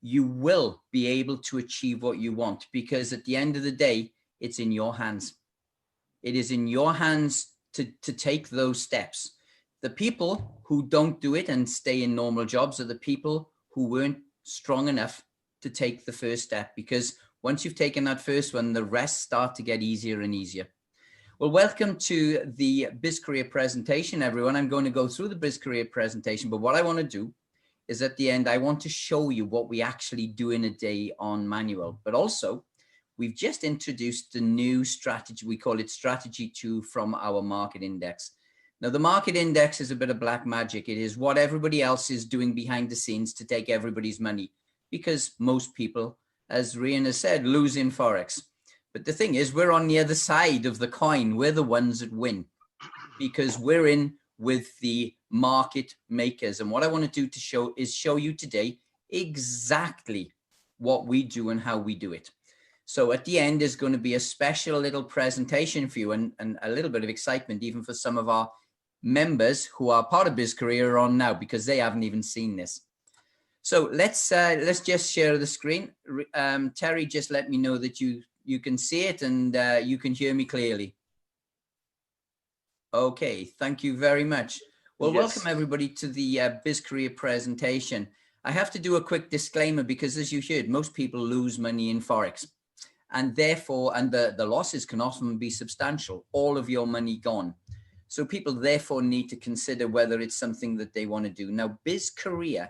you will be able to achieve what you want, because at the end of the day, it's in your hands. It is in your hands to take those steps. The people who don't do it and stay in normal jobs are the people who weren't strong enough to take the first step, because once you've taken that first one, the rest start to get easier and easier. Well, welcome to the BizzCareer presentation, everyone. I'm going to go through the BizzCareer presentation, but what I want to do is at the end, I want to show you what we actually do in a day on manual, but also we've just introduced the new strategy. We call it Strategy 2 from our market index. Now, the market index is a bit of black magic. It is what everybody else is doing behind the scenes to take everybody's money, because most people, as Rian has said, lose in Forex. But the thing is, we're on the other side of the coin. We're the ones that win, because we're in with the market makers. And what I want to do to show you today exactly what we do and how we do it. So at the end is going to be a special little presentation for you, and a little bit of excitement even for some of our members who are part of BizzCareer on now, because they haven't even seen this. So let's just share the screen. Terry, just let me know that you can see it and you can hear me clearly. Okay, thank you very much. Well, yes. Welcome everybody to the BizzCareer presentation. I have to do a quick disclaimer, because as you heard, most people lose money in Forex, and therefore, the losses can often be substantial, all of your money gone. So people therefore need to consider whether it's something that they want to do. Now, BizzCareer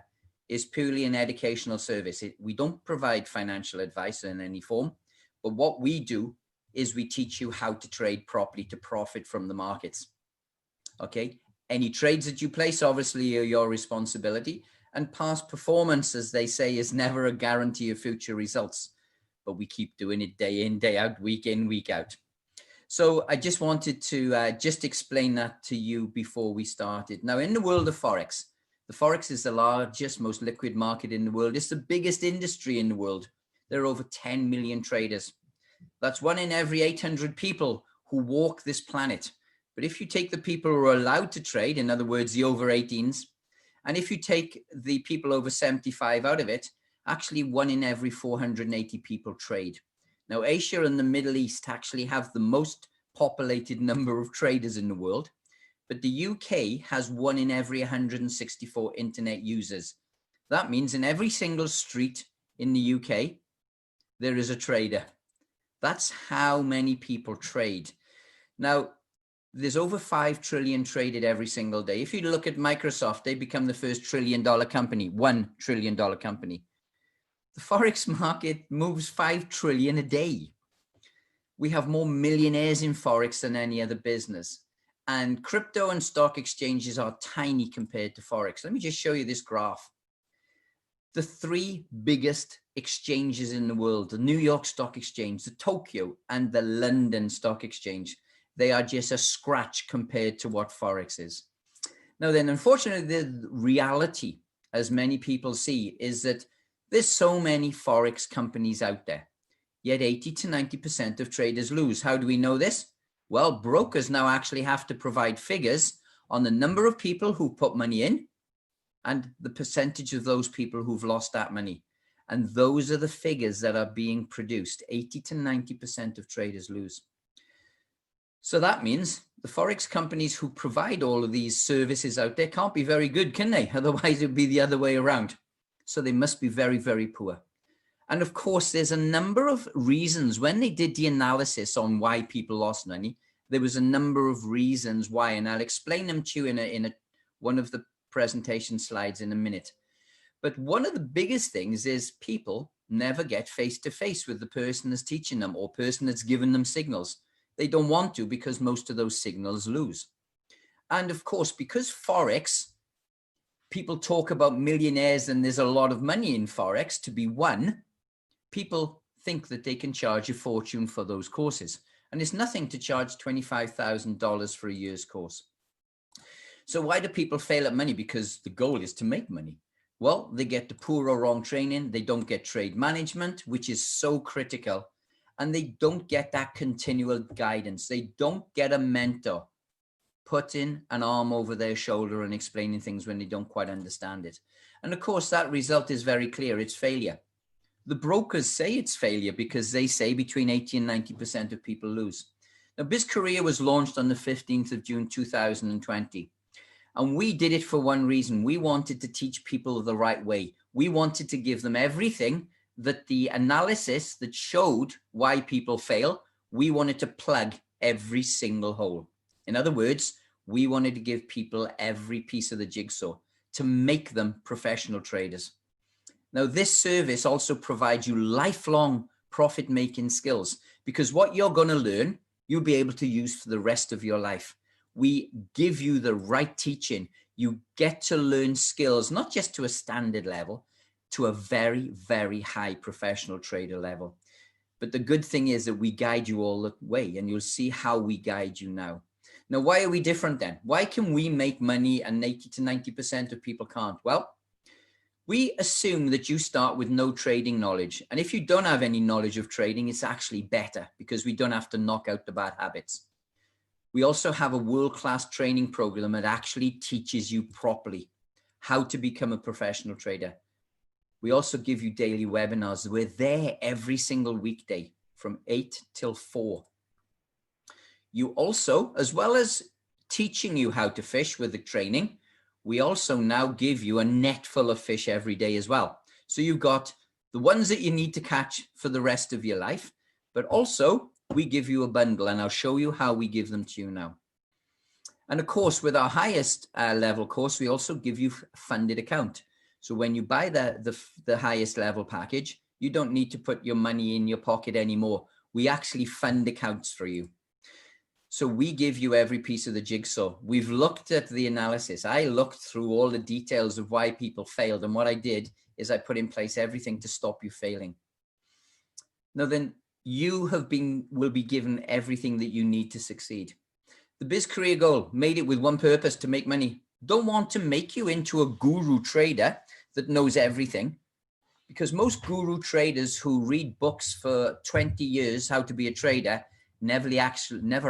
is purely an educational service. We don't provide financial advice in any form, but what we do is we teach you how to trade properly to profit from the markets. Okay, any trades that you place obviously are your responsibility, and past performance, as they say, is never a guarantee of future results, but we keep doing it day in, day out, week in, week out. So I just wanted to just explain that to you before we started. Now, in the world of Forex, the Forex is the largest, most liquid market in the world. It's the biggest industry in the world. There are over 10 million traders. That's 1 in every 800 people who walk this planet. But if you take the people who are allowed to trade, in other words, the over 18s, and if you take the people over 75 out of it, actually 1 in every 480 people trade. Now, Asia and the Middle East actually have the most populated number of traders in the world, but the UK has 1 in every 164 internet users. That means in every single street in the UK, there is a trader. That's how many people trade. Now, there's over 5 trillion traded every single day. If you look at Microsoft, they become the first $1 trillion company, $1 trillion company. The Forex market moves 5 trillion a day. We have more millionaires in Forex than any other business. And crypto and stock exchanges are tiny compared to Forex. Let me just show you this graph. The 3 biggest exchanges in the world, the New York Stock Exchange, the Tokyo, and the London Stock Exchange, they are just a scratch compared to what Forex is. Now then, unfortunately, the reality, as many people see, is that there's so many Forex companies out there, yet 80 to 90% of traders lose. How do we know this? Well, brokers now actually have to provide figures on the number of people who put money in and the percentage of those people who've lost that money. And those are the figures that are being produced. 80 to 90% of traders lose. So that means the Forex companies who provide all of these services out there can't be very good, can they? Otherwise, it would be the other way around. So they must be very, very poor. And of course, there's a number of reasons. When they did the analysis on why people lost money, there was a number of reasons why, and I'll explain them to you in one of the presentation slides in a minute. But one of the biggest things is people never get face-to-face with the person that's teaching them or person that's given them signals. They don't want to, because most of those signals lose. And of course, because Forex, people talk about millionaires and there's a lot of money in Forex to be won, people think that they can charge a fortune for those courses. And it's nothing to charge $25,000 for a year's course. So why do people fail at money? Because the goal is to make money. Well, they get the poor or wrong training. They don't get trade management, which is so critical. And they don't get that continual guidance. They don't get a mentor putting an arm over their shoulder and explaining things when they don't quite understand it. And of course, that result is very clear. It's failure. The brokers say it's failure because they say between 80 and 90% of people lose. Now, BizzCareer was launched on the 15th of June, 2020. And we did it for one reason. We wanted to teach people the right way. We wanted to give them everything that the analysis that showed why people fail, we wanted to plug every single hole. In other words, we wanted to give people every piece of the jigsaw to make them professional traders. Now, this service also provides you lifelong profit-making skills, because what you're going to learn, you'll be able to use for the rest of your life. We give you the right teaching. You get to learn skills, not just to a standard level, to a very, very high professional trader level. But the good thing is that we guide you all the way, and you'll see how we guide you now. Now, why are we different then? Why can we make money and 80 to 90% of people can't? Well, we assume that you start with no trading knowledge. And if you don't have any knowledge of trading, it's actually better because we don't have to knock out the bad habits. We also have a world-class training program that actually teaches you properly how to become a professional trader. We also give you daily webinars. We're there every single weekday from 8 till 4. You also, as well as teaching you how to fish with the training, we also now give you a net full of fish every day as well. So you've got the ones that you need to catch for the rest of your life, but also we give you a bundle, and I'll show you how we give them to you now. And of course, with our highest level course, we also give you a funded account. So when you buy the highest level package, you don't need to put your money in your pocket anymore. We actually fund accounts for you. So we give you every piece of the jigsaw. We've looked at the analysis. I looked through all the details of why people failed. And what I did is I put in place everything to stop you failing. Now then, you will be given everything that you need to succeed. The BizzCareer goal, made it with one purpose: to make money. Don't want to make you into a guru trader that knows everything, because most guru traders who read books for 20 years, how to be a trader, never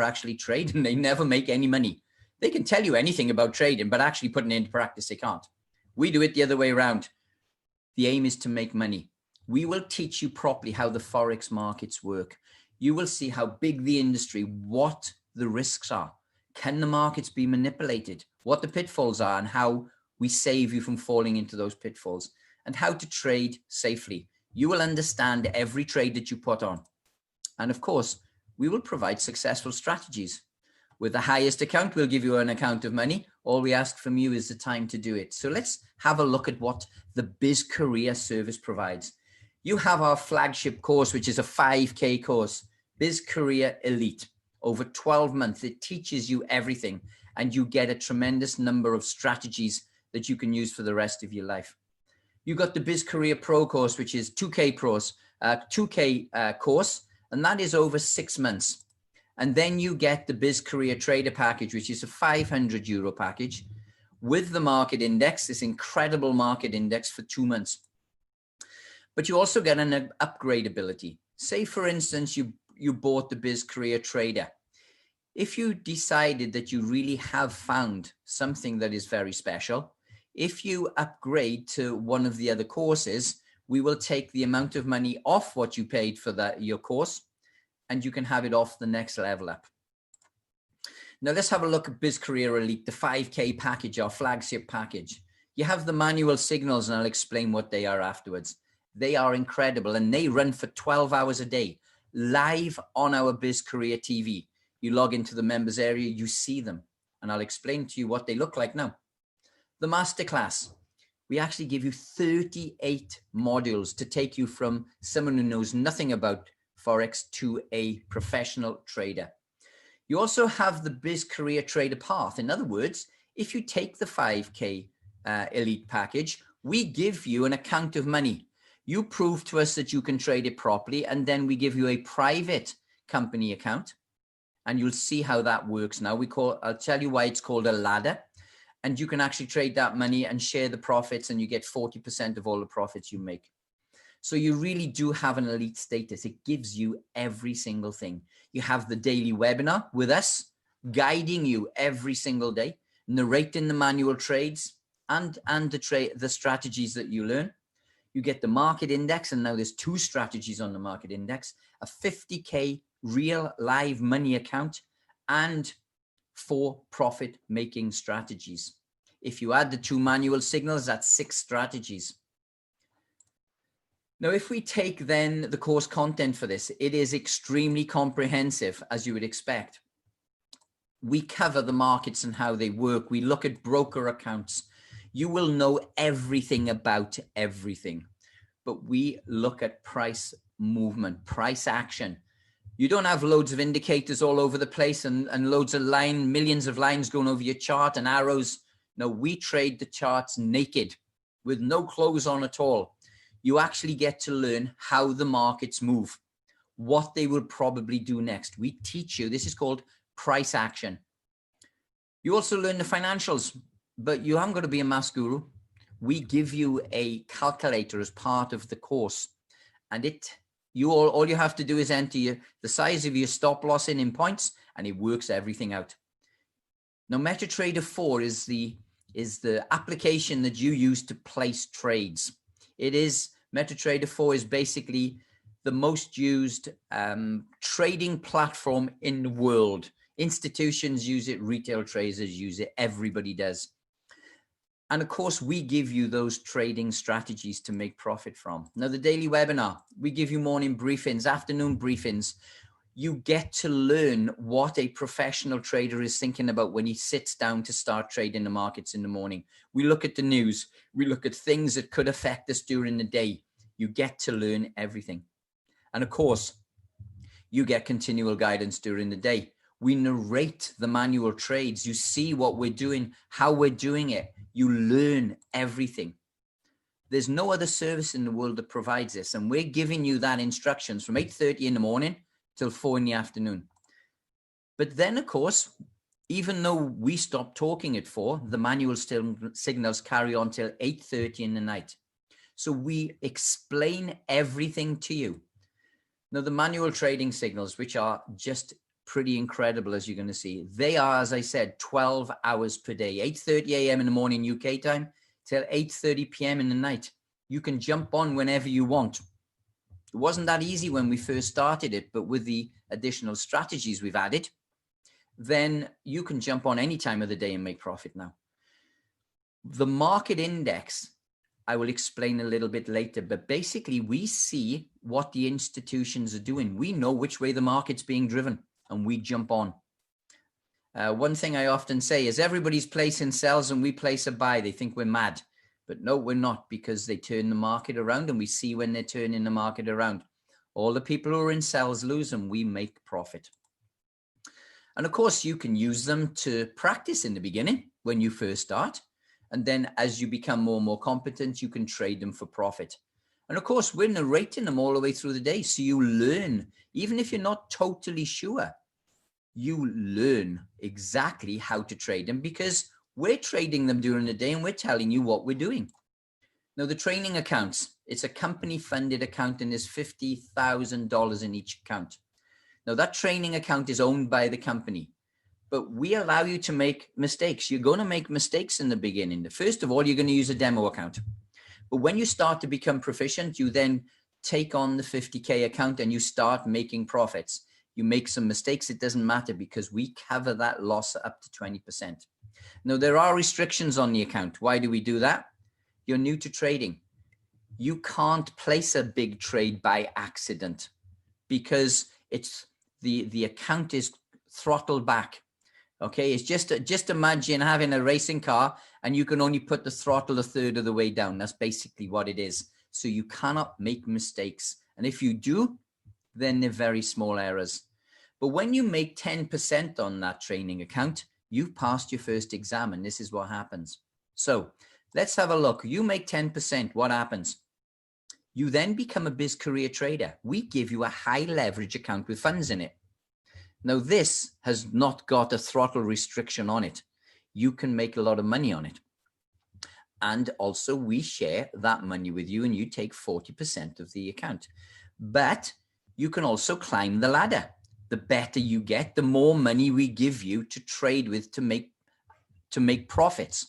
actually trade, and they never make any money. They can tell you anything about trading, but actually putting it into practice, they can't. We do it the other way around. The aim is to make money. We will teach you properly how the Forex markets work. You will see how big the industry, what the risks are. Can the markets be manipulated? What the pitfalls are, and how we save you from falling into those pitfalls, and how to trade safely. You will understand every trade that you put on. And of course, we will provide successful strategies. With the highest account, we'll give you an account of money. All we ask from you is the time to do it. So let's have a look at what the BizzCareer service provides. You have our flagship course, which is a 5K course, BizzCareer Elite. Over 12 months, it teaches you everything, and you get a tremendous number of strategies that you can use for the rest of your life. You got the BizzCareer Pro course, which is 2K course, and that is over 6 months. And then you get the BizzCareer Trader package, which is a €500 package with the market index, this incredible market index for 2 months. But you also get an upgrade ability. Say, for instance, you bought the BizzCareer Trader. If you decided that you really have found something that is very special, if you upgrade to one of the other courses, we will take the amount of money off what you paid for your course, and you can have it off the next level up. Now let's have a look at BizzCareer Elite, the 5K package, our flagship package. You have the manual signals, and I'll explain what they are afterwards. They are incredible, and they run for 12 hours a day, live on our BizzCareer TV. You log into the members area, you see them, and I'll explain to you what they look like now. The masterclass. We actually give you 38 modules to take you from someone who knows nothing about Forex to a professional trader. You also have the BizzCareer Trader Path. In other words, if you take the 5K Elite package, we give you an account of money. You prove to us that you can trade it properly, and then we give you a private company account, and you'll see how that works now. I'll tell you why it's called a ladder. And you can actually trade that money and share the profits, and you get 40% of all the profits you make. So you really do have an elite status. It gives you every single thing. You have the daily webinar with us, guiding you every single day, narrating the manual trades and the strategies that you learn. You get the market index, and now there's 2 strategies on the market index, a 50K real live money account and 4 profit making strategies. If you add the 2 manual signals, that's 6 strategies. Now, if we take then the course content for this, it is extremely comprehensive, as you would expect. We cover the markets and how they work. We look at broker accounts. You will know everything about everything, but we look at price movement, price action. You don't have loads of indicators all over the place and loads of millions of lines going over your chart and arrows. No, we trade the charts naked with no clothes on at all. You actually get to learn how the markets move, what they will probably do next. We teach you, this is called price action. You also learn the financials, but you haven't got to be a maths guru. We give you a calculator as part of the course, and all you have to do is enter the size of your stop loss in points, and it works everything out. Now, MetaTrader 4 is the application that you use to place trades. MetaTrader 4 is basically the most used trading platform in the world. Institutions use it, retail traders use it, everybody does. And of course, we give you those trading strategies to make profit from. Now, the daily webinar, we give you morning briefings, afternoon briefings. You get to learn what a professional trader is thinking about when he sits down to start trading the markets in the morning. We look at the news. We look at things that could affect us during the day. You get to learn everything. And of course, you get continual guidance during the day. We narrate the manual trades. You see what we're doing, how we're doing it. You learn everything. There's no other service in the world that provides this. And we're giving you that instructions from 8:30 in the morning till 4 in the afternoon. But then, of course, even though we stop talking at 4, the manual signals carry on till 8:30 in the night. So we explain everything to you. Now, the manual trading signals, which are just pretty incredible, as you're going to see, they are, as I said, 12 hours per day, 8:30 a.m. in the morning UK time till 8:30 p.m. in the night. You can jump on whenever you want. It wasn't that easy when we first started it, but with the additional strategies we've added, then you can jump on any time of the day and make profit now. The market index, I will explain a little bit later, but basically we see what the institutions are doing. We know which way the market's being driven and we jump on. One thing I often say is everybody's placing sells and we place a buy. They think we're mad, but no, we're not, because they turn the market around and we see when they're turning the market around. All the people who are in sells lose and we make profit. And of course, you can use them to practice in the beginning when you first start. And then as you become more and more competent, you can trade them for profit. And of course, we're narrating them all the way through the day. So you learn, even if you're not totally sure, you learn exactly how to trade them because we're trading them during the day and we're telling you what we're doing. Now, the training accounts, it's a company funded account and there's $50,000 in each account. Now, that training account is owned by the company, but we allow you to make mistakes. You're going to make mistakes in the beginning. First of all, you're going to use a demo account. But when you start to become proficient, you then take on the 50K account and you start making profits. You make some mistakes, it doesn't matter because we cover that loss up to 20%. Now, there are restrictions on the account. Why do we do that? You're new to trading. You can't place a big trade by accident because it's the account is throttled back. Okay, it's just imagine having a racing car and you can only put the throttle a third of the way down. That's basically what it is. So you cannot make mistakes. And if you do, then they're very small errors. But when you make 10% on that training account, you've passed your first exam and this is what happens. So let's have a look. You make 10%, what happens? You then become a BizzCareer trader. We give you a high leverage account with funds in it. Now, this has not got a throttle restriction on it. You can make a lot of money on it. And also we share that money with you and you take 40% of the account. But you can also climb the ladder. The better you get, the more money we give you to trade with to make profits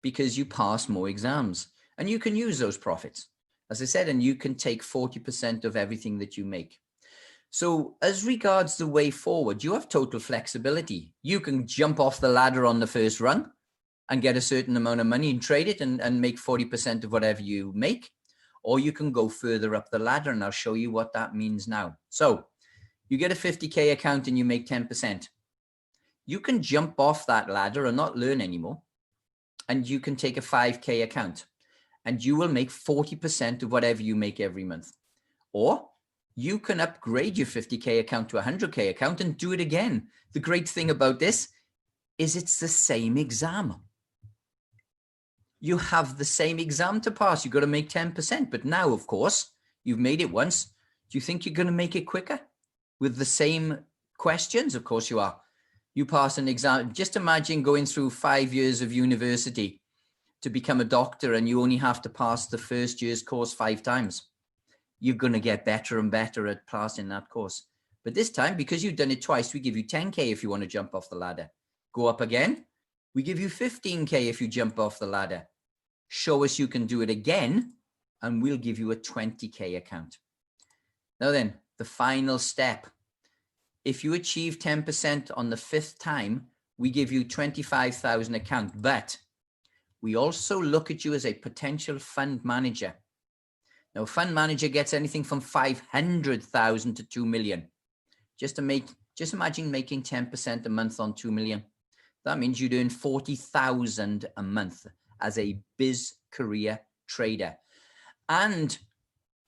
because you pass more exams and you can use those profits. as I said, and you can take 40% of everything that you make. So as regards the way forward, you have total flexibility. You can jump off the ladder on the first rung and get a certain amount of money and trade it and make 40% of whatever you make. Or you can go further up the ladder, and I'll show you what that means now. So you get a 50K account and you make 10%. You can jump off that ladder and not learn anymore. And you can take a 5K account and you will make 40% of whatever you make every month. Or you can upgrade your 50K account to a 100K account and do it again. The great thing about this is it's the same exam. You have the same exam to pass. You've got to make 10%. But now, of course, you've made it once. Do you think you're going to make it quicker with the same questions? Of course you are. You pass an exam. Just imagine going through 5 years of university to become a doctor, and you only have to pass the first year's course 5 times. You're going to get better and better at passing that course. But this time, because you've done it twice, we give you 10K if you want to jump off the ladder. Go up again. We give you 15K if you jump off the ladder. Show us you can do it again, and we'll give you a 20K account. Now then, the final step. If you achieve 10% on the 5th time, we give you 25,000 account, but we also look at you as a potential fund manager. Now, a fund manager gets anything from 500,000 to 2 million. Just imagine making 10% a month on 2 million. That means you'd earn 40,000 a month as a BizzCareer trader. And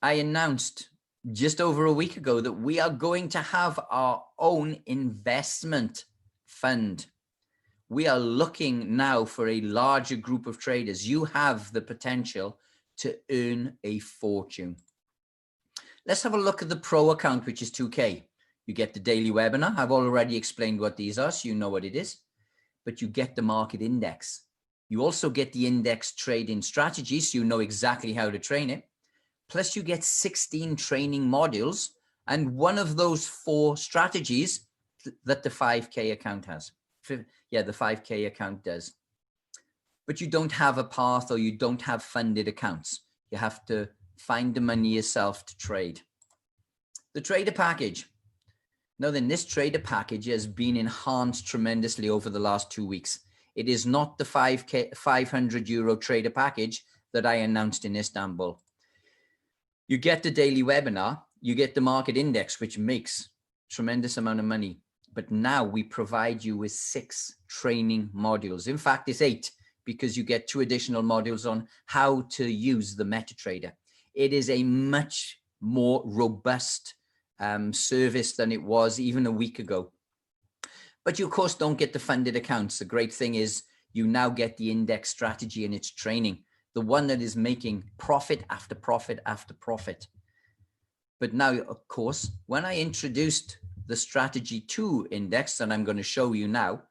I announced just over a week ago that we are going to have our own investment fund. We are looking now for a larger group of traders. You have the potential to earn a fortune. Let's have a look at the pro account, which is 2K. You get the daily webinar. I've already explained what these are, so you know what it is. But you get the market index. You also get the index trading strategy, so you know exactly how to train it. Plus you get 16 training modules and one of those 4 strategies that the 5K account has. Yeah, the 5K account does. But you don't have a path, or you don't have funded accounts. You have to find the money yourself to trade. The trader package. Now then, this trader package has been enhanced tremendously over the last 2 weeks. It is not the 500 euro trader package that I announced in Istanbul. You get the daily webinar, you get the market index, which makes tremendous amount of money. But now we provide you with 6 training modules. In fact, it's 8, because you get 2 additional modules on how to use the MetaTrader. It is a much more robust service than it was even a week ago. But you, of course, don't get the funded accounts. The great thing is you now get the index strategy and its training, the one that is making profit after profit after profit. But now, of course, when I introduced the strategy 2 index, and I'm going to show you now,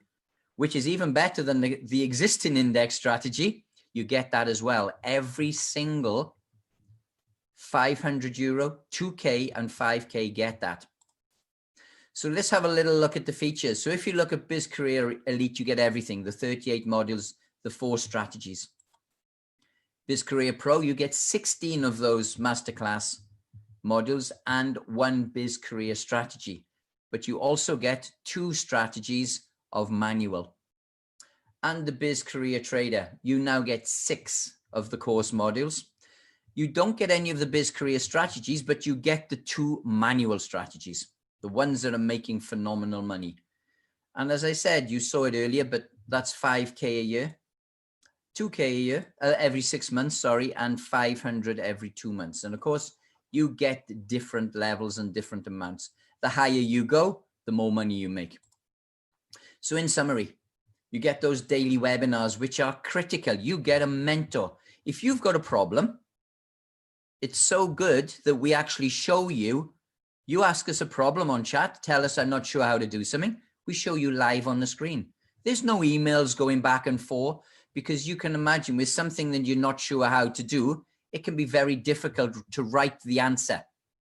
which is even better than the existing index strategy, you get that as well. Every single 500 euro, 2K and 5K get that. So let's have a little look at the features. So if you look at BizzCareer Elite, you get everything, the 38 modules, the 4 strategies. BizzCareer Pro, you get 16 of those masterclass modules and 1 BizzCareer strategy. But you also get 2 strategies of manual. And the BizzCareer Trader, you now get 6 of the course modules. You don't get any of the BizzCareer strategies, but you get the 2 manual strategies, the ones that are making phenomenal money. And as I said, you saw it earlier, but that's 5K a year, 2K a year, every 6 months, sorry, and 500 every 2 months. And of course, you get different levels and different amounts. The higher you go, the more money you make. So in summary, you get those daily webinars, which are critical. You get a mentor. If you've got a problem, it's so good that we actually show you. You ask us a problem on chat, tell us I'm not sure how to do something. We show you live on the screen. There's no emails going back and forth, because you can imagine with something that you're not sure how to do, it can be very difficult to write the answer.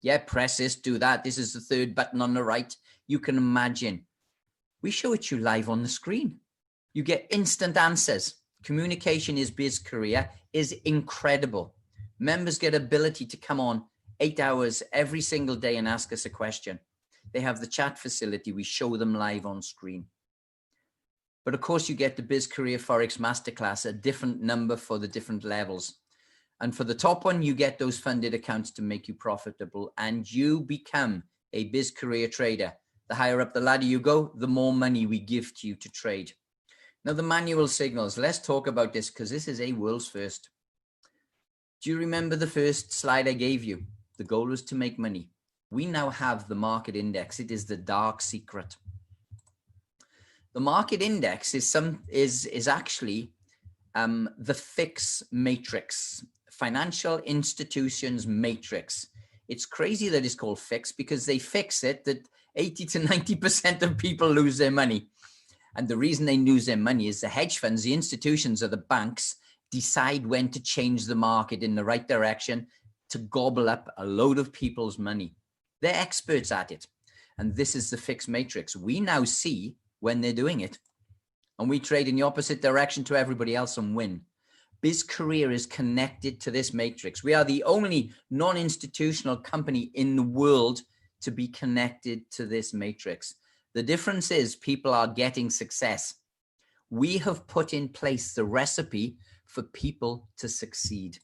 Yeah, press this, do that. This is the 3rd button on the right. You can imagine. We show it to you live on the screen. You get instant answers. Communication is BizzCareer is incredible. Members get ability to come on 8 hours every single day and ask us a question. They have the chat facility. We show them live on screen. But of course, you get the BizzCareer Forex Masterclass, a different number for the different levels. And for the top one, you get those funded accounts to make you profitable, and you become a BizzCareer trader. The higher up the ladder you go, the more money we give to you to trade. Now, the manual signals, let's talk about this because this is a world's first. Do you remember the first slide I gave you? The goal was to make money. We now have the market index. It is the dark secret. The market index is actually the FIX matrix, financial institutions matrix. It's crazy that it's called FIX because they fix it that 80 to 90% of people lose their money. And the reason they lose their money is the hedge funds, the institutions or the banks decide when to change the market in the right direction to gobble up a load of people's money. They're experts at it. And this is the FIX matrix. We now see when they're doing it, and we trade in the opposite direction to everybody else and win. BizzCareer is connected to this matrix. We are the only non-institutional company in the world to be connected to this matrix. The difference is people are getting success. We have put in place the recipe for people to succeed.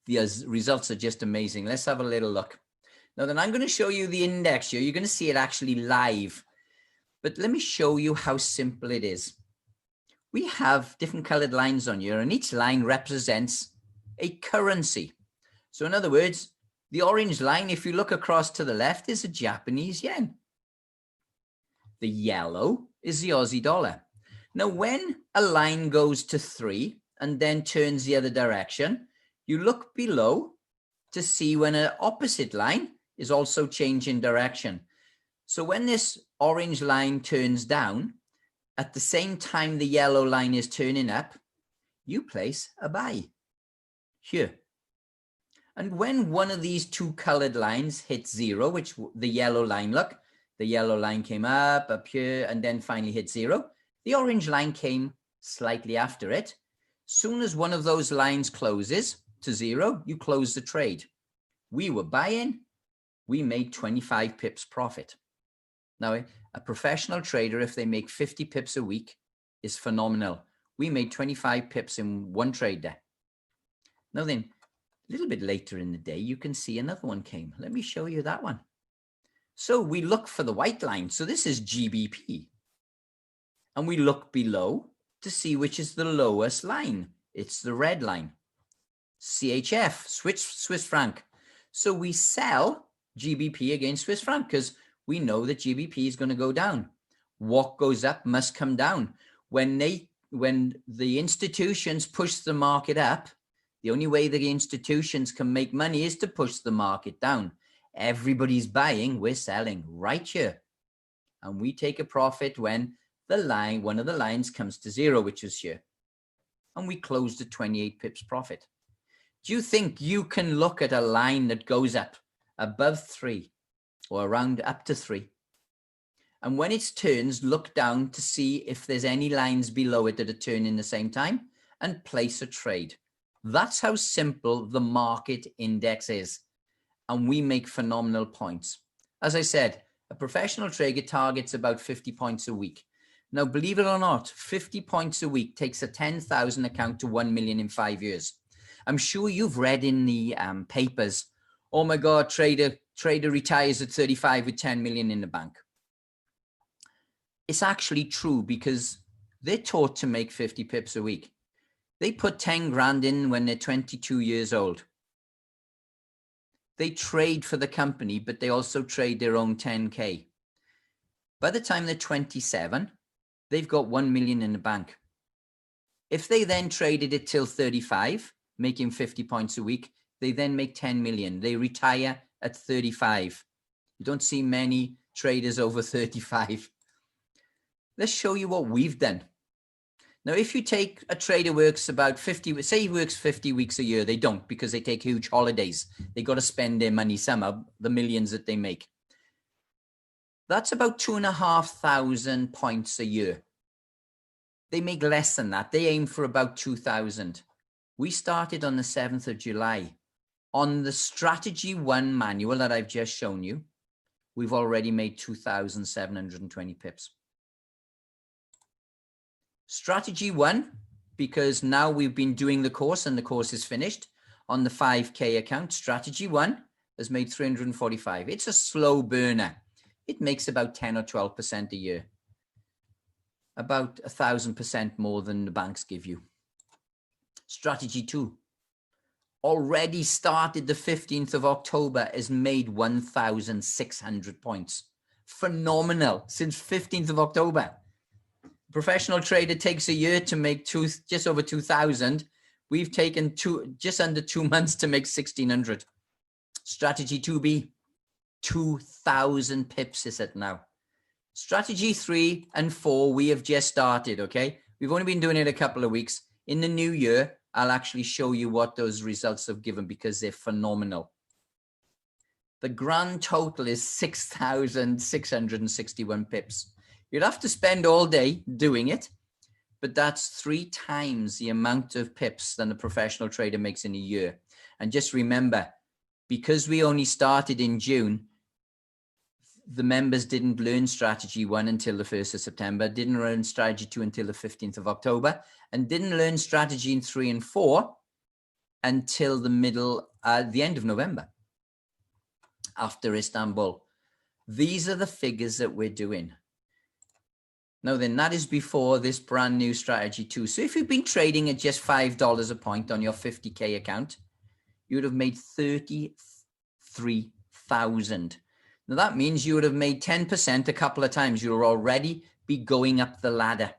The results are just amazing. Let's have a little look. Now then, I'm going to show you the index here. You're going to see it actually live. But let me show you how simple it is. We have different colored lines on here, and each line represents a currency. So in other words, the orange line, if you look across to the left, is a Japanese yen. The yellow is the Aussie dollar. Now, when a line goes to 3 and then turns the other direction, you look below to see when an opposite line is also changing direction. So when this orange line turns down, at the same time the yellow line is turning up, you place a buy here. And when one of these two colored lines hits 0, which the yellow line, look, the yellow line came up here, and then finally hit 0. The orange line came slightly after it. Soon as one of those lines closes to 0, you close the trade. We were buying, we made 25 pips profit. Now, a professional trader, if they make 50 pips a week, is phenomenal. We made 25 pips in one trade there. Now then, a little bit later in the day, you can see another one came. Let me show you that one. So we look for the white line. So this is GBP. And we look below to see which is the lowest line. It's the red line. CHF, Swiss franc. So we sell GBP against Swiss franc because we know that GBP is going to go down. What goes up must come down. When the institutions push the market up, the only way the institutions can make money is to push the market down. Everybody's buying, we're selling right here. And we take a profit when the line, one of the lines comes to 0, which is here. And we closed at 28 pips profit. Do you think you can look at a line that goes up above 3 or around up to 3? And when it turns, look down to see if there's any lines below it that are turning the same time and place a trade. That's how simple the market index is. And we make phenomenal points. As I said, a professional trader targets about 50 points a week. Now, believe it or not, 50 points a week takes a 10,000 account to 1 million in 5 years. I'm sure you've read in the papers, oh my God, trader retires at 35 with 10 million in the bank. It's actually true because they're taught to make 50 pips a week. They put 10 grand in when they're 22 years old. They trade for the company, but they also trade their own 10K. By the time they're 27, they've got 1 million in the bank. If they then traded it till 35, making 50 points a week, they then make 10 million. They retire at 35. You don't see many traders over 35. Let's show you what we've done. Now, if you take a trader works about 50, say he works 50 weeks a year, they don't because they take huge holidays. They got to spend their money somehow, the millions that they make. That's about 2,500 points a year. They make less than that. They aim for about 2,000. We started on the 7th of July. On the strategy 1 manual that I've just shown you, we've already made 2,720 pips. Strategy 1, because now we've been doing the course and the course is finished, on the 5K account, strategy 1 has made 345. It's a slow burner. It makes about 10 or 12% a year. About 1,000% more than the banks give you. Strategy 2 already started the 15th of October, has made 1,600 points. Phenomenal. Since 15th of October. Professional trader takes a year to make just over 2,000. We've taken just under 2 months to make 1,600. Strategy 2B, 2,000 pips is it now. Strategy 3 and 4, we have just started, okay? We've only been doing it a couple of weeks. In the new year, I'll actually show you what those results have given because they're phenomenal. The grand total is 6,661 pips. You'd have to spend all day doing it, but that's 3 times the amount of pips than a professional trader makes in a year. And just remember, because we only started in June, the members didn't learn strategy 1 until the 1st of September, didn't learn strategy 2 until the 15th of October, and didn't learn strategy 3 and 4 until the end of November, after Istanbul. These are the figures that we're doing. Now then, that is before this brand new strategy 2. So if you've been trading at just $5 a point on your 50K account, you would have made 33,000. Now that means you would have made 10% a couple of times. You'll already be going up the ladder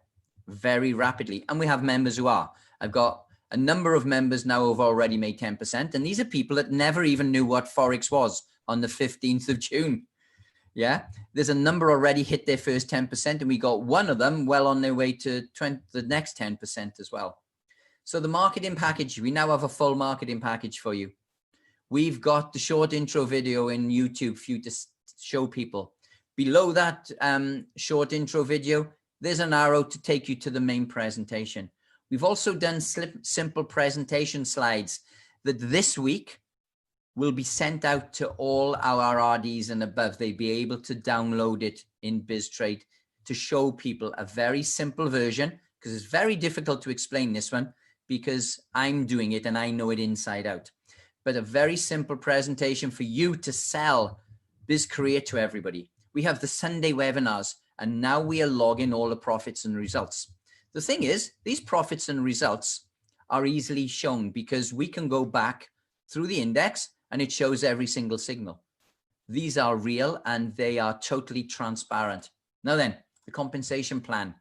very rapidly. And we have members who are. I've got a number of members now who've already made 10%. And these are people that never even knew what Forex was on the 15th of June. Yeah, there's a number already hit their first 10%, and we got one of them well on their way to the next 10% as well. So the marketing package, we now have a full marketing package for you. We've got the short intro video in YouTube for you to show people. Below that short intro video, there's an arrow to take you to the main presentation. We've also done simple presentation slides that this week will be sent out to all our RDs and above. They'll be able to download it in BizzTrade to show people a very simple version, because it's very difficult to explain this one because I'm doing it and I know it inside out. But a very simple presentation for you to sell BizzCareer to everybody. We have the Sunday webinars, and now we are logging all the profits and results. The thing is, these profits and results are easily shown because we can go back through the index and it shows every single signal. These are real and they are totally transparent. Now then, the compensation plan.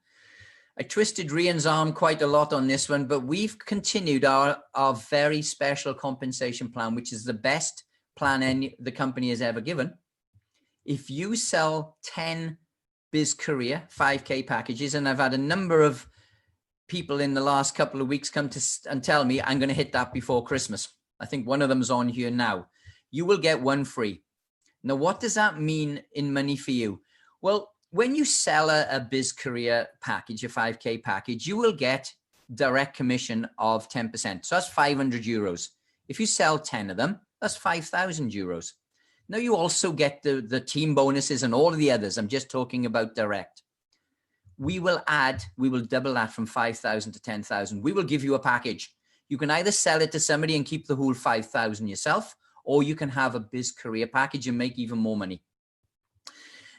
I twisted Rian's arm quite a lot on this one, but we've continued our very special compensation plan, which is the best plan the company has ever given. If you sell 10 BizzCareer 5K packages, and I've had a number of people in the last couple of weeks come and tell me I'm going to hit that before Christmas. I think one of them is on here now. You will get one free. Now, what does that mean in money for you? Well, when you sell a BizzCareer package, a 5K package, you will get direct commission of 10%. So that's 500 euros. If you sell 10 of them, that's 5,000 euros. Now you also get the team bonuses and all of the others. I'm just talking about direct. We will double that from 5,000 to 10,000. We will give you a package. You can either sell it to somebody and keep the whole 5,000 yourself, or you can have a BizzCareer package and make even more money.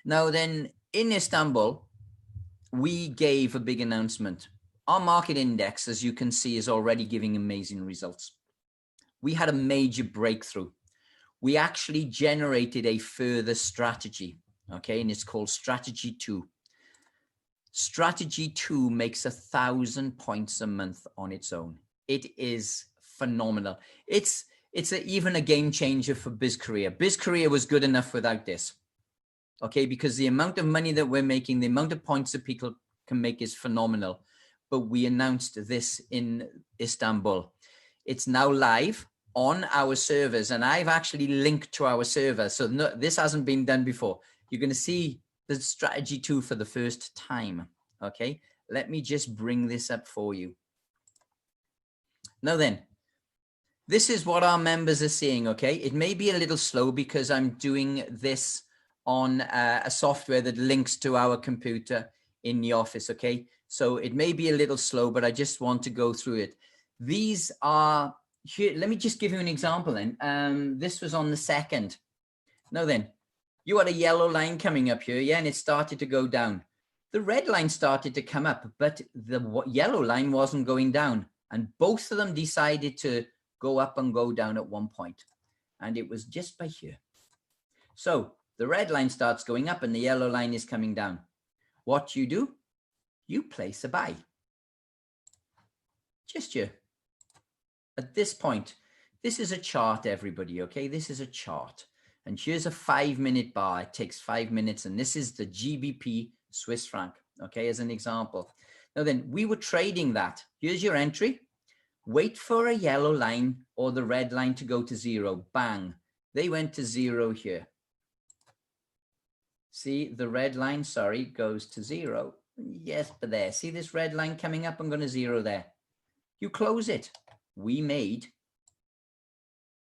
Now then, in Istanbul, we gave a big announcement. Our market index, as you can see, is already giving amazing results. We had a major breakthrough. We actually generated a further strategy, okay? And it's called Strategy 2. Strategy 2 makes 1,000 points a month on its own. It is phenomenal. It's even a game changer for BizzCareer. BizzCareer was good enough without this, okay? Because the amount of money that we're making, the amount of points that people can make is phenomenal. But we announced this in Istanbul. It's now live on our servers, and I've actually linked to our server. So no, this hasn't been done before. You're going to see the Strategy 2 for the first time, okay? Let me just bring this up for you. Now then, this is what our members are seeing, okay? It may be a little slow because I'm doing this on a software that links to our computer in the office, okay? So it may be a little slow, but I just want to go through it. These are, here, let me just give you an example then. This was on the 2nd. Now then, you had a yellow line coming up here, yeah, and it started to go down. The red line started to come up, but the yellow line wasn't going down. And both of them decided to go up and go down at one point. And it was just by here. So the red line starts going up and the yellow line is coming down. What do? You place a buy. Just here. At this point, this is a chart, everybody, okay? This is a chart. And here's a 5-minute bar. It takes 5 minutes. And this is the GBP Swiss franc, okay, as an example. Now then, we were trading that. Here's your entry. Wait for a yellow line or the red line to go to 0. Bang. They went to 0 here. See, the red line, sorry, goes to 0. Yes, but there. See this red line coming up? I'm going to 0 there. You close it. We made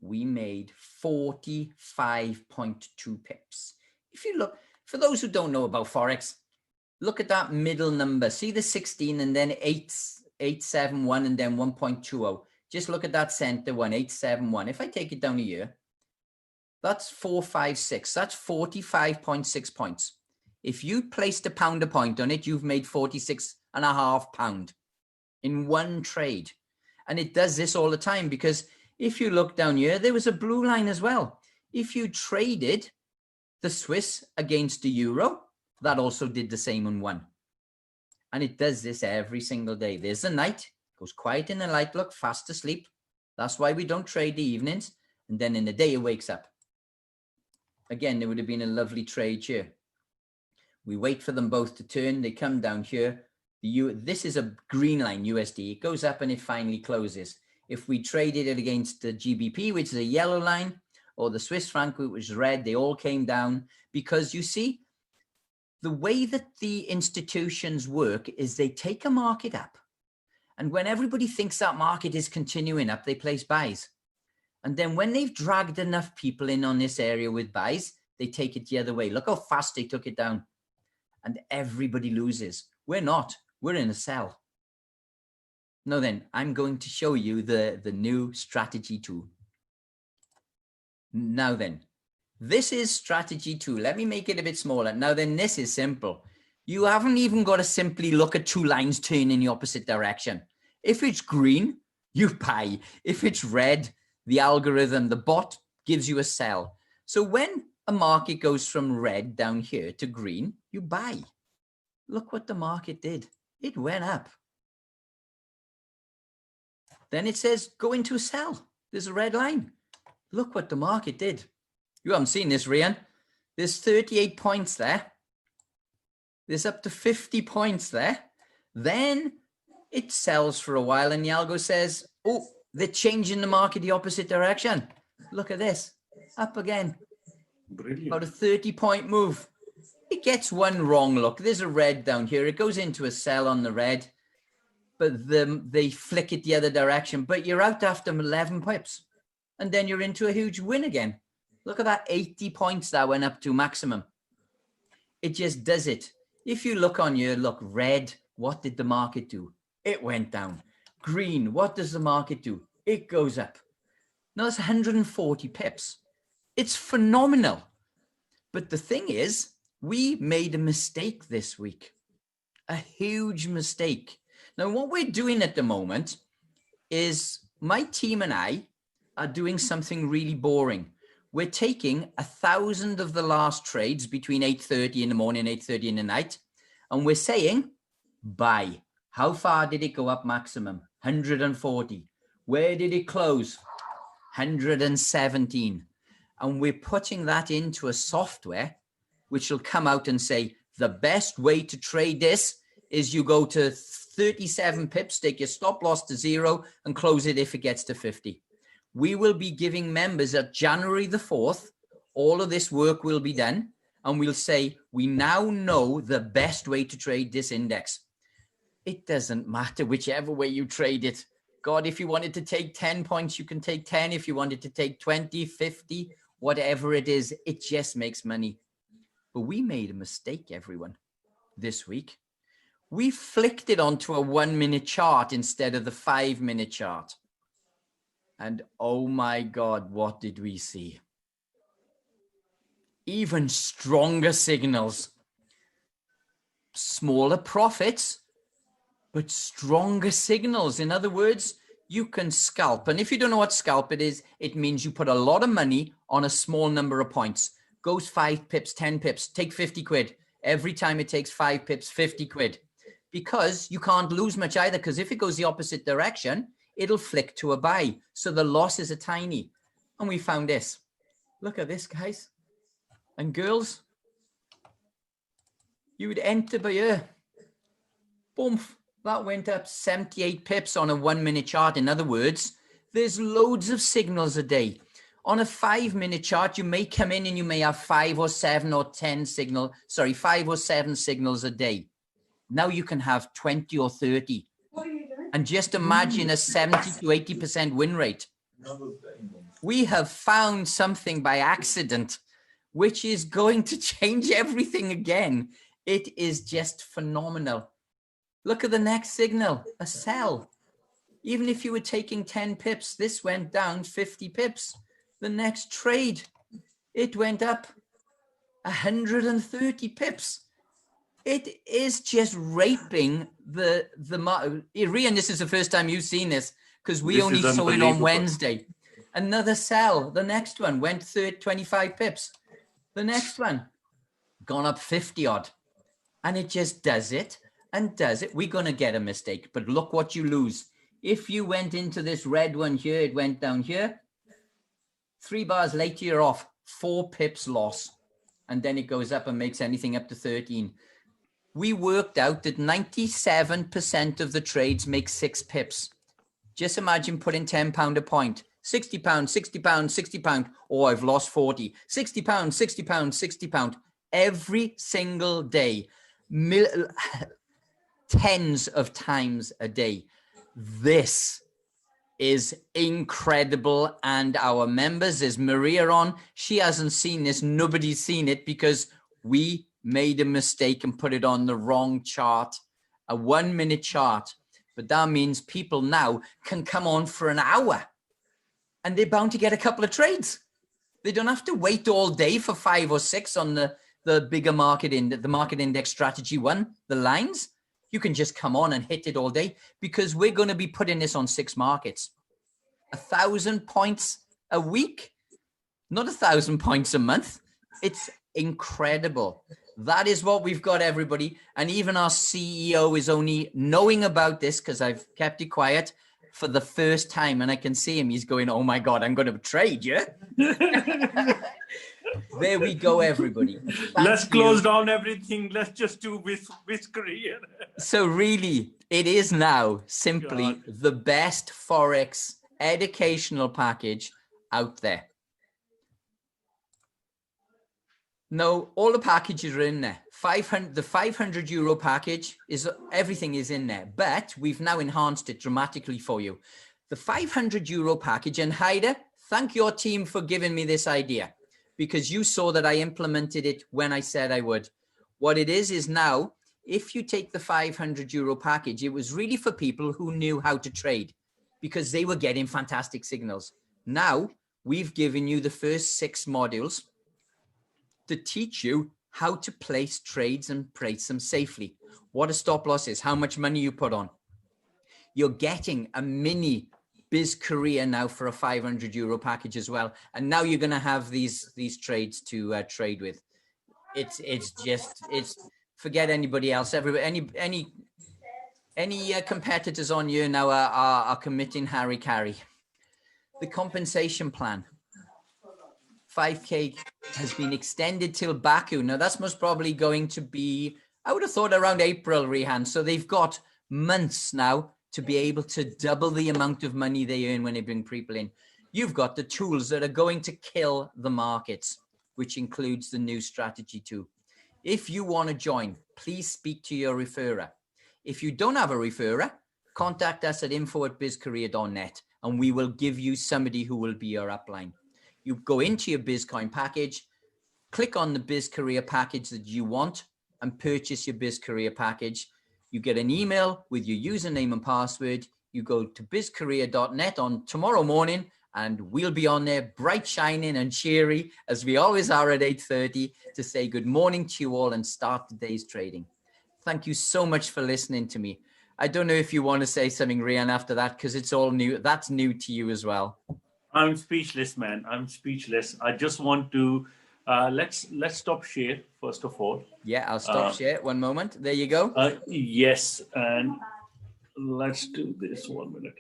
45.2 pips. If you look, for those who don't know about Forex, look at that middle number. See the 16 and then 871 and then 1.20. Just look at that center one, 871. If I take it down a year, that's 456. That's 45.6 points. If you placed a pound a point on it, you've made 46.5 pounds in one trade. And it does this all the time because if you look down here, there was a blue line as well. If you traded the Swiss against the euro, that also did the same on one. And it does this every single day. There's the night, goes quiet in the night, look, fast asleep. That's why we don't trade the evenings. And then in the day, it wakes up. Again, there would have been a lovely trade here. We wait for them both to turn. They come down here. This is a green line, USD. It goes up and it finally closes. If we traded it against the GBP, which is a yellow line, or the Swiss franc, which is red, they all came down because you see, the way that the institutions work is they take a market up. And when everybody thinks that market is continuing up, they place buys. And then when they've dragged enough people in on this area with buys, they take it the other way. Look how fast they took it down. And everybody loses. We're not. We're in a sell. Now then, I'm going to show you the new strategy tool. Now then, this is strategy 2. Let me make it a bit smaller. Now then, this is simple. You haven't even got to simply look at 2 lines turn in the opposite direction. If it's green, you buy. If it's red, the algorithm, the bot gives you a sell. So when a market goes from red down here to green, you buy. Look what the market did. It went up. Then it says, go into a sell. There's a red line. Look what the market did. You haven't seen this, Rian. There's 38 points there. There's up to 50 points there. Then it sells for a while and the algo says, oh, they're changing the market the opposite direction. Look at this. Up again. Brilliant. About a 30-point move. It gets one wrong look. There's a red down here. It goes into a sell on the red. But they flick it the other direction. But you're out after 11 pips. And then you're into a huge win again. Look at that 80 points that went up to maximum. It just does it. If you look on here, look, red, what did the market do? It went down. Green, what does the market do? It goes up. Now it's 140 pips. It's phenomenal. But the thing is, we made a mistake this week. A huge mistake. Now, what we're doing at the moment is my team and I are doing something really boring. We're taking 1,000 of the last trades between 8:30 in the morning and 8:30 in the night. And we're saying, buy. How far did it go up maximum? 140. Where did it close? 117. And we're putting that into a software which will come out and say, the best way to trade this is you go to 37 pips, take your stop loss to 0 and close it if it gets to 50. We will be giving members at January the 4th, all of this work will be done. And we'll say, we now know the best way to trade this index. It doesn't matter whichever way you trade it. God, if you wanted to take 10 points, you can take 10. If you wanted to take 20, 50, whatever it is, it just makes money. But we made a mistake, everyone, this week. We flicked it onto a 1 minute chart instead of the 5 minute chart. And oh my God, what did we see? Even stronger signals. Smaller profits, but stronger signals. In other words, you can scalp. And if you don't know what scalp it is, it means you put a lot of money on a small number of points. Goes 5 pips, 10 pips, take 50 quid. Every time it takes 5 pips, 50 quid. Because you can't lose much either, because if it goes the opposite direction, it'll flick to a buy. So the losses are tiny. And we found this. Look at this, guys and girls. You would enter by here. Boom. That went up 78 pips on a 1 minute chart. In other words, there's loads of signals a day. On a 5 minute chart, you may come in and you may have 5 or 7 or 10 5 or 7 signals a day. Now you can have 20 or 30. What are you doing? And just imagine a 70 to 80% win rate. We have found something by accident, which is going to change everything again. It is just phenomenal. Look at the next signal, a sell. Even if you were taking 10 pips, this went down 50 pips. The next trade, it went up 130 pips. It is just raping the market. Rian, this is the first time you've seen this because we only saw it on Wednesday. Another sell. The next one went 25 pips. The next one gone up 50 odd. And it just does it and does it. We're going to get a mistake, but look what you lose. If you went into this red one here, it went down here. 3 bars later, you're off. 4 pips loss. And then it goes up and makes anything up to 13. We worked out that 97% of the trades make 6 pips. Just imagine putting £10 a point. £60, £60, £60. Oh, I've lost 40. £60, £60, £60. Every single day. Tens of times a day. This is incredible. And our members, there's Maria on. She hasn't seen this. Nobody's seen it because we made a mistake and put it on the wrong chart, a 1 minute chart. But that means people now can come on for an hour and they're bound to get a couple of trades. They don't have to wait all day for 5 or 6 on the bigger market in the market index strategy one, the lines. You can just come on and hit it all day because we're going to be putting this on 6 markets. 1,000 points a week, not 1,000 points a month. It's incredible. That is what we've got, everybody. And even our CEO is only knowing about this because I've kept it quiet for the first time. And I can see him. He's going, oh my God, I'm going to trade, yeah? There we go, everybody. Let's close down everything. Let's just do BizzCareer. So really, it is now simply the best Forex educational package out there. No, all the packages are in there. The 500 euro package is everything is in there, but we've now enhanced it dramatically for you. The 500 euro package, and Haida, thank your team for giving me this idea because you saw that I implemented it when I said I would. What it is now, if you take the 500 euro package, it was really for people who knew how to trade because they were getting fantastic signals. Now we've given you the first 6 modules to teach you how to place trades and place them safely. What a stop loss is, how much money you put on. You're getting a mini BizzCareer now for a 500 euro package as well. And now you're going to have these trades to trade with. It's forget anybody else. Any competitors on you now are committing Harry Carry. The compensation plan. 5K has been extended till Baku. Now that's most probably going to be, I would have thought around April, Rehan. So they've got months now to be able to double the amount of money they earn when they bring people in. You've got the tools that are going to kill the markets, which includes the new strategy too. If you want to join, please speak to your referrer. If you don't have a referrer, contact us at info@bizcareer.net and we will give you somebody who will be your upline. You go into your BizzCoin package, click on the BizzCareer package that you want and purchase your BizzCareer package. You get an email with your username and password. You go to bizcareer.net on tomorrow morning and we'll be on there bright, shining and cheery as we always are at 8:30 to say good morning to you all and start the day's trading. Thank you so much for listening to me. I don't know if you want to say something, Rian, after that, because it's all new. That's new to you as well. I'm speechless, man. I'm speechless. I just want to, let's stop share, first of all. Yeah, I'll stop share. One moment. There you go. Yes, and let's do this 1 minute.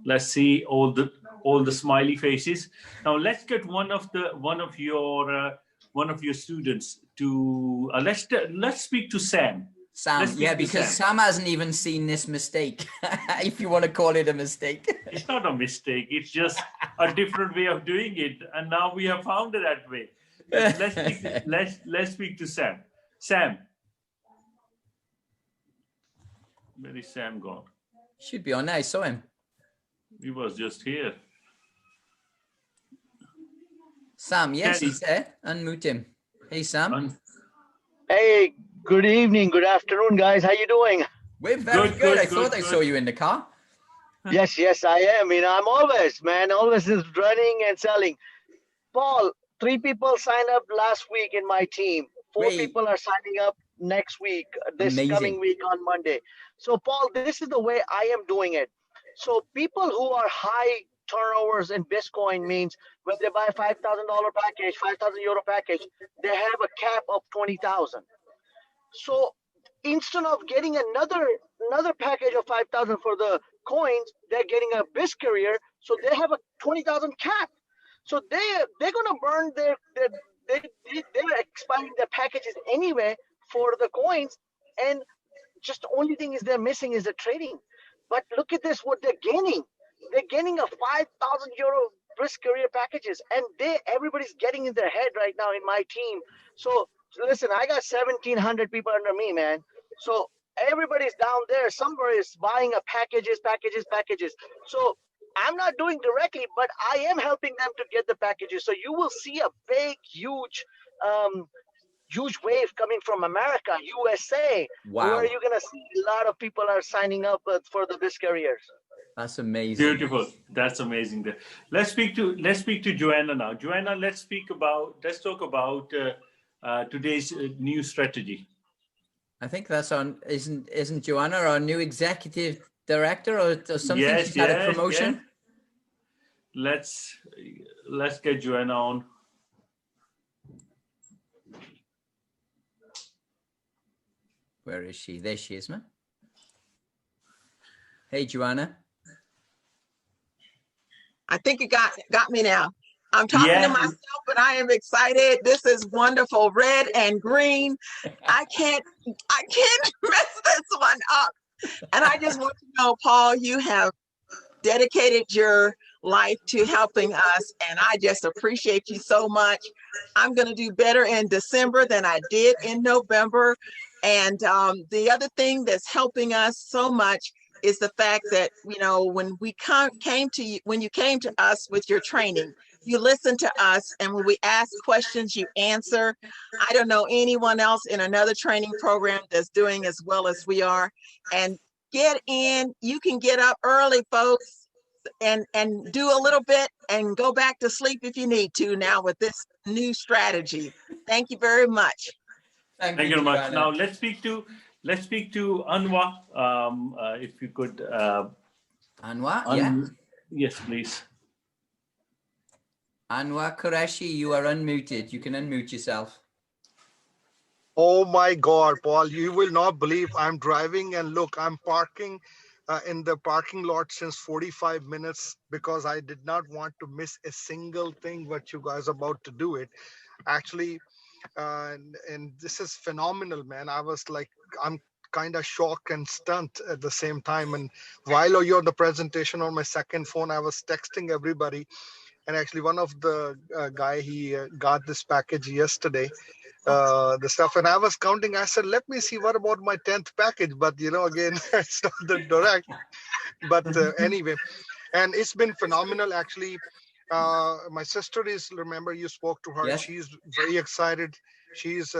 Let's see all the smiley faces. Now let's get one of your students to let's speak to Sam. Sam, yeah, because Sam hasn't even seen this mistake, if you want to call it a mistake. It's not a mistake. It's just a different way of doing it, and now we have found it that way. Let's speak to Sam. Sam, where is Sam gone? Should be on there. I saw him. He was just here. Sam, yes, he's there. Unmute him. Hey, Sam. Hey, good evening, good afternoon, guys. How you doing? We're very good. I thought I saw you in the car. Yes, I am. I'm always is running and selling. Paul, 3 people signed up last week in my team. 4 people are signing up next week, this coming week on Monday. So, Paul, this is the way I am doing it. So people who are high turnovers in Bitcoin means when they buy a $5,000 package, 5,000 euro package, they have a cap of 20,000. So instead of getting another package of 5,000 for the coins, they're getting a BizzCareer, so they have a 20,000 cap. So they're gonna burn they're expiring their packages anyway for the coins, and just the only thing is they're missing is the trading. But look at this, what they're gaining. They're gaining a 5,000 euro BizzCareer packages, and everybody's getting in their head right now in my team. So listen, I got 1,700 people under me, man. So everybody's down there. Somewhere is buying a packages. So I'm not doing directly, but I am helping them to get the packages. So you will see a big, huge wave coming from America, USA, where you're gonna see a lot of people are signing up for the BizzCareers. That's amazing. Beautiful. That's amazing. Let's speak to Joanna now. Joanna, let's talk about today's new strategy. I think that's on. Isn't Joanna our new executive director or something? Yes, she's had a promotion. Yes. Let's get Joanna on. Where is she? There she is, man. Hey, Joanna. I think you got me now. I'm talking to myself, but I am excited. This is wonderful. Red and green. I can't mess this one up. And I just want to know, Paul, you have dedicated your life to helping us, and I just appreciate you so much. I'm going to do better in December than I did in November. And the other thing that's helping us so much is the fact that, you know, when you came to us with your training, you listen to us, and when we ask questions, you answer. I don't know anyone else in another training program that's doing as well as we are. And get in. You can get up early, folks, and do a little bit and go back to sleep if you need to now with this new strategy. Thank you very much. Thank you very much. Now let's speak to Anwar. If you could. Anwar, yeah. Yes, please. Anwar Qureshi, you are unmuted. You can unmute yourself. Oh my God, Paul, you will not believe I'm driving, and look, I'm parking in the parking lot since 45 minutes because I did not want to miss a single thing what you guys are about to do it. Actually, and this is phenomenal, man. I was like, I'm kind of shocked and stunned at the same time. And while you're on the presentation on my second phone, I was texting everybody. And actually one of the guy, he got this package yesterday. the stuff. And I was counting. I said, let me see what about my 10th package. But again, it's not the direct. But anyway, and it's been phenomenal actually. My sister is, remember you spoke to her. Yes. She's very excited. She's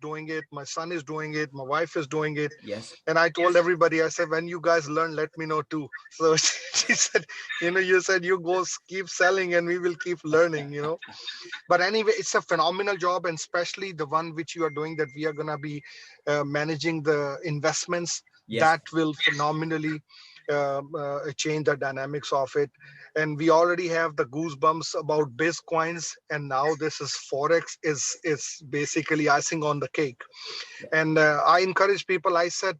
doing it. My son is doing it. My wife is doing it. Yes. And I told everybody, I said, when you guys learn, let me know too. So she said, you said you go keep selling and we will keep learning, But anyway, it's a phenomenal job, and especially the one which you are doing, that we are going to be managing the investments. Yes. That will phenomenally change the dynamics of it. And we already have the goosebumps about BizzCoins, and now this is Forex is basically icing on the cake. And I encourage people, I said,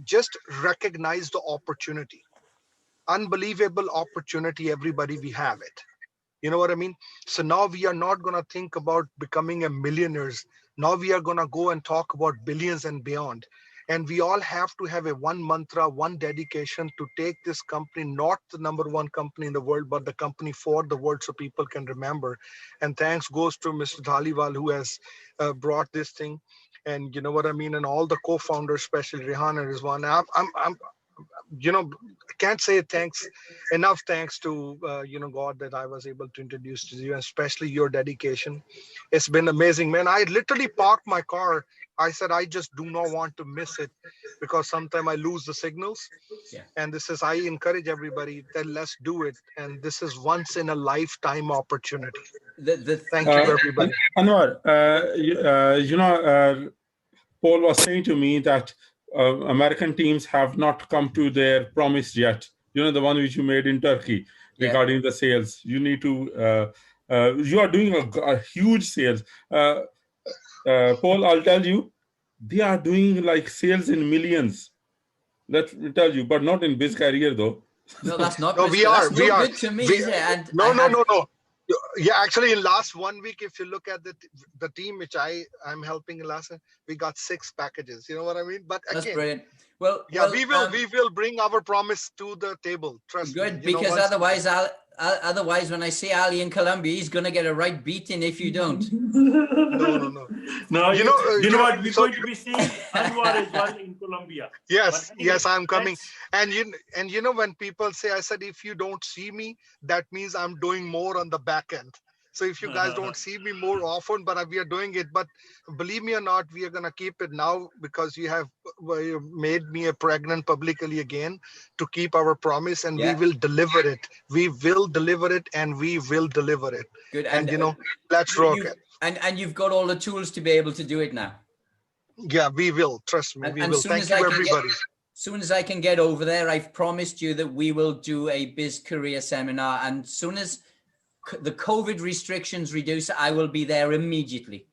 just recognize the opportunity. Unbelievable opportunity, everybody, we have it. You know what I mean? So now we are not going to think about becoming a millionaires. Now we are going to go and talk about billions and beyond. And we all have to have a one mantra, one dedication to take this company, not the #1 company in the world, but the company for the world, so people can remember. And thanks goes to Mr. Dhaliwal, who has brought this thing. And you know what I mean? And all the co-founders, especially Rehan and Rizwan. I can't say enough thanks to God, that I was able to introduce to you, especially your dedication. It's been amazing, man. I literally parked my car. I said, I just do not want to miss it, because sometimes I lose the signals. Yeah. And I encourage everybody that let's do it. And this is once in a lifetime opportunity. Thank you, everybody. Anwar, Paul was saying to me that American teams have not come to their promise yet. The one which you made in Turkey regarding the sales. You need to, you are doing a huge sales. Paul, I'll tell you, they are doing like sales in millions. Let me tell you, but not in BizzCareer though. No, that's not. No, we are. Good to me. And no. Yeah, actually, in last 1 week, if you look at the team which I'm helping in last, we got 6 packages. You know what I mean? But again, that's brilliant. Well, we will bring our promise to the table. Trust me. Good, because otherwise, when I see Ali in Colombia, he's going to get a right beating if you don't. No. No, you know what? We're going to be seeing Anwar as well in Colombia. Yes, I'm coming. And when people say, I said, if you don't see me, that means I'm doing more on the back end. So if you guys don't see me more often, but we are doing it. But believe me or not, we are going to keep it now, because you have made me pregnant publicly again to keep our promise, and we will deliver it. We will deliver it, and we will deliver it. Good. And let's rock it. And you've got all the tools to be able to do it now. Yeah, we will. Trust me. We will. Thank you, everybody. As soon as I can get over there, I've promised you that we will do a BizzCareer seminar. And soon as the COVID restrictions reduce, I will be there immediately.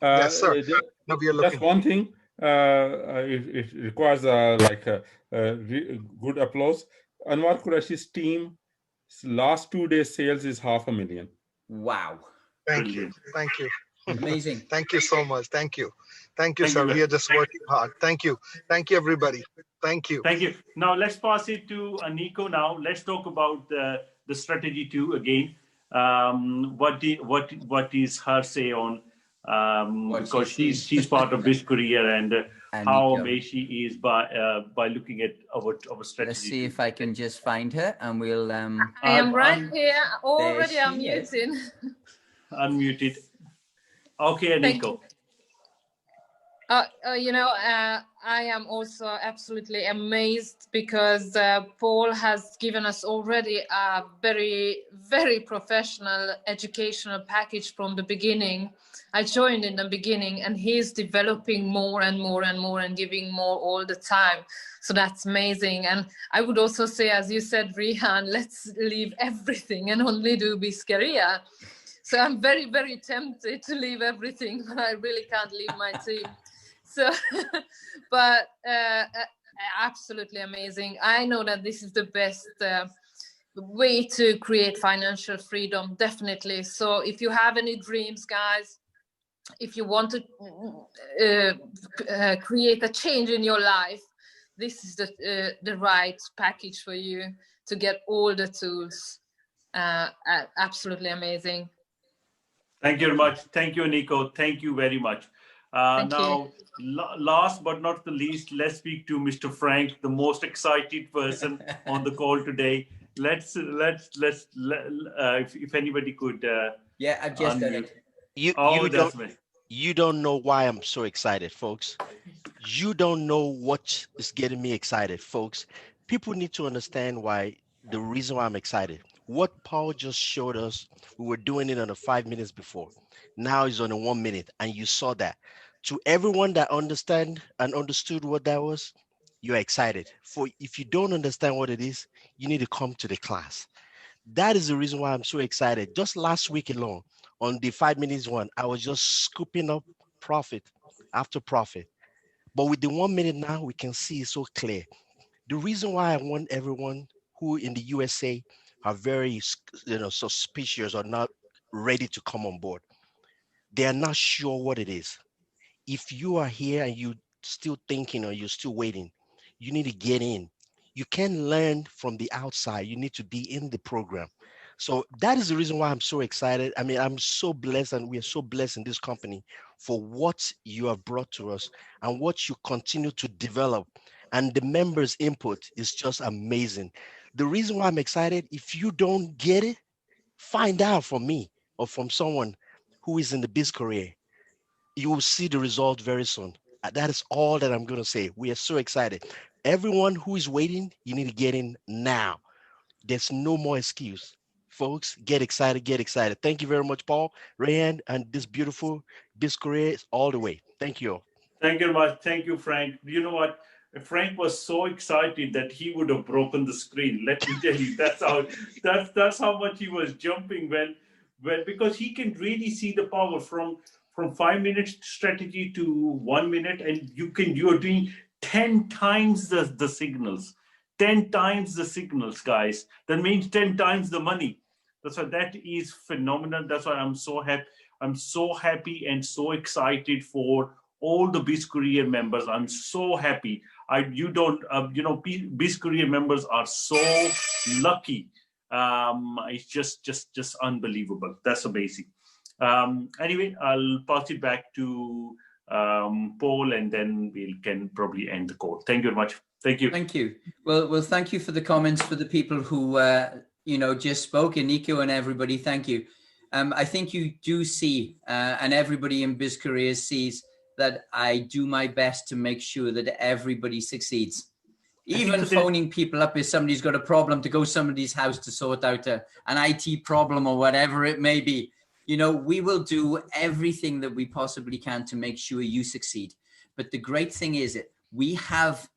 Yes, sir. That's one thing. It requires good applause. Anwar Qurashi's team last 2 days sales is 500,000. Wow. Thank you. Amazing. Thank you so much. Thank you, sir. We are just working hard. Thank you, everybody. Thank you. Now let's pass it to Nico. Now let's talk about the strategy too again. What is her say on because she's part of BizzCareer and how amazed she is by looking at our strategy. Let's see if I can just find her, and we'll. I am right here. Already unmuted. Unmuted. Okay, Nico. I am also absolutely amazed because Paul has given us already a very, very professional educational package from the beginning. I joined in the beginning, and he's developing more and more and more and giving more all the time. So that's amazing. And I would also say, as you said, Rehan, let's leave everything and only do BizzCareer. So I'm very, very tempted to leave everything, but I really can't leave my team. So, but absolutely amazing. I know that this is the best way to create financial freedom, definitely. So if you have any dreams, guys, if you want to create a change in your life, this is the right package for you to get all the tools. Absolutely amazing. Thank you very much. Thank you, Nico. Thank you very much. Last but not the least, let's speak to Mr. Frank, the most excited person on the call today. If anybody could. Yeah, I've just done it. You don't know why I'm so excited, folks. You don't know what is getting me excited, folks. People need to understand the reason why I'm excited. What Paul just showed us, we were doing it on the 5 minutes before. Now it's on a 1 minute, and you saw that. To everyone that understood what that was, you're excited. If you don't understand what it is, you need to come to the class. That is the reason why I'm so excited. Just last week alone, on the 5 minutes one, I was just scooping up profit after profit. But with the 1 minute now, we can see so clear. The reason why I want everyone who in the USA are very suspicious or not ready to come on board, they are not sure what it is. If you are here and you still thinking or you're still waiting, you need to get in. You can't learn from the outside. You need to be in the program. So that is the reason why I'm so excited. I mean, I'm so blessed, and we are so blessed in this company for what you have brought to us and what you continue to develop. And the members' input is just amazing. The reason why I'm excited, if you don't get it, find out from me or from someone who is in the BizzCareer. You will see the result very soon. That is all that I'm going to say. We are so excited. Everyone who is waiting, you need to get in now. There's no more excuse. Folks, get excited, get excited. Thank you very much, Paul, Rayan, and this beautiful BizzCareer is all the way. Thank you. Thank you very much. Thank you, Frank. You know what? Frank was so excited that he would have broken the screen. Let me tell you, that's how much he was jumping when because he can really see the power from 5 minutes strategy to 1 minute, and you're doing 10 times the signals. 10 times the signals, guys. That means 10 times the money. That's why that is phenomenal. That's why I'm so happy. I'm so happy and so excited for all the BizzCareer members. I'm so happy. BizzCareer members are so lucky. It's just unbelievable. That's amazing. Anyway, I'll pass it back to Paul, and then we can probably end the call. Thank you very much. Thank you. Thank you. Well, thank you for the comments for the people who just spoke, and Nico and everybody. Thank you. I think you do see, and everybody in BizzCareer sees, that I do my best to make sure that everybody succeeds. Even phoning people up if somebody's got a problem, to go somebody's house to sort out an IT problem or whatever it may be. We will do everything that we possibly can to make sure you succeed. But the great thing is that we have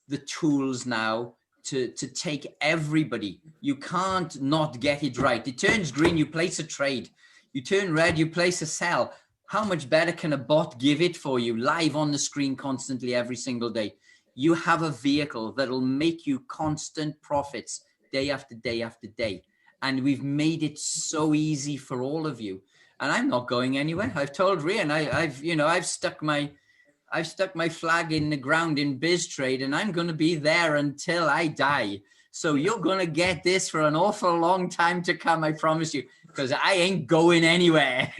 the tools now to take everybody. You can't not get it right. It turns green, you place a trade. You turn red, you place a sell. How much better can a bot give it for you live on the screen constantly every single day? You have a vehicle that'll make you constant profits day after day after day. And we've made it so easy for all of you. And I'm not going anywhere. I've told Rian, I've stuck my flag in the ground in BizzTrade, and I'm going to be there until I die. So you're going to get this for an awful long time to come, I promise you, because I ain't going anywhere.